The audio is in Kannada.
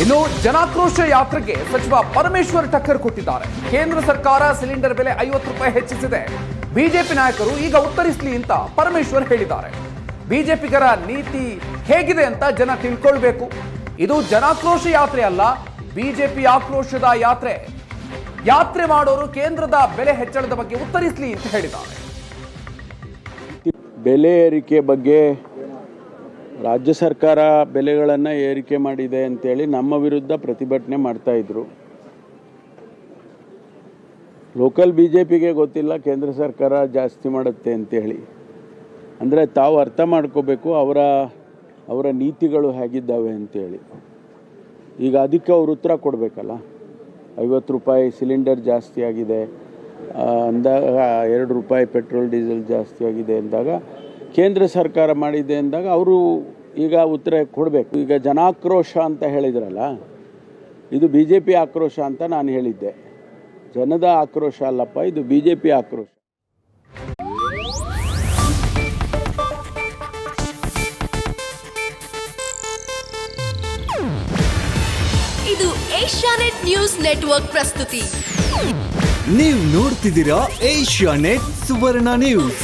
ಇನ್ನು ಜನಾಕ್ರೋಶ ಯಾತ್ರೆಗೆ ಸಚಿವ ಪರಮೇಶ್ವರ್ ಟಕ್ಕರ್ ಕೊಟ್ಟಿದ್ದಾರೆ. ಕೇಂದ್ರ ಸರ್ಕಾರ ಸಿಲಿಂಡರ್ ಬೆಲೆ 50 ರೂಪಾಯಿ ಹೆಚ್ಚಿಸಿದೆ. ಬಿಜೆಪಿ ನಾಯಕರು ಈಗ ಉತ್ತರಿಸಲಿ ಅಂತ ಪರಮೇಶ್ವರ್ ಹೇಳಿದ್ದಾರೆ. ಬಿಜೆಪಿಗರ ನೀತಿ ಹೇಗಿದೆ ಅಂತ ಜನ ತಿಳ್ಕೊಳ್ಬೇಕು. ಇದು ಜನಾಕ್ರೋಶ ಯಾತ್ರೆ ಅಲ್ಲ, ಬಿಜೆಪಿ ಆಕ್ರೋಶದ ಯಾತ್ರೆ. ಯಾತ್ರೆ ಮಾಡೋರು ಕೇಂದ್ರದ ಬೆಲೆ ಹೆಚ್ಚಳದ ಬಗ್ಗೆ ಉತ್ತರಿಸಲಿ ಅಂತ ಹೇಳಿದ್ದಾರೆ. ಬೆಲೆ ಏರಿಕೆ ಬಗ್ಗೆ ರಾಜ್ಯ ಸರ್ಕಾರ ಬೆಲೆಗಳನ್ನು ಏರಿಕೆ ಮಾಡಿದೆ ಅಂತೇಳಿ ನಮ್ಮ ವಿರುದ್ಧ ಪ್ರತಿಭಟನೆ ಮಾಡ್ತಾ ಇದ್ರು. ಲೋಕಲ್ ಬಿಜೆಪಿಗೆ ಗೊತ್ತಿಲ್ಲ ಕೇಂದ್ರ ಸರ್ಕಾರ ಜಾಸ್ತಿ ಮಾಡುತ್ತೆ ಅಂತೇಳಿ. ಅಂದರೆ ತಾವು ಅರ್ಥ ಮಾಡ್ಕೋಬೇಕು ಅವರ ನೀತಿಗಳು ಹೇಗಿದ್ದಾವೆ ಅಂತೇಳಿ. ಈಗ ಅದಕ್ಕೆ ಅವರು ಉತ್ತರ ಕೊಡಬೇಕಲ್ಲ. 50 ರೂಪಾಯಿ ಸಿಲಿಂಡರ್ ಜಾಸ್ತಿ ಆಗಿದೆ ಅಂದಾಗ, 2 ರೂಪಾಯಿ ಪೆಟ್ರೋಲ್ ಡೀಸೆಲ್ ಜಾಸ್ತಿ ಆಗಿದೆ ಅಂದಾಗ, ಕೇಂದ್ರ ಸರ್ಕಾರ ಮಾಡಿದೆ ಅಂದಾಗ ಅವರು ಈಗ ಉತ್ತರ ಕೊಡಬೇಕು. ಈಗ ಜನಾಕ್ರೋಶ ಅಂತ ಹೇಳಿದ್ರಲ್ಲ, ಇದು ಬಿ ಜೆ ಪಿ ಆಕ್ರೋಶ ಅಂತ ನಾನು ಹೇಳಿದ್ದೆ. ಜನದ ಆಕ್ರೋಶ ಅಲ್ಲಪ್ಪ, ಇದು ಬಿ ಜೆ ಪಿ ಆಕ್ರೋಶ. ಇದು ಏಷ್ಯಾನೆಟ್ ನ್ಯೂಸ್ ನೆಟ್ವರ್ಕ್ ಪ್ರಸ್ತುತಿ. ನೀವು ನೋಡ್ತಿದ್ದೀರಾ ಏಷ್ಯಾನೆಟ್ ಸುವರ್ಣ ನ್ಯೂಸ್.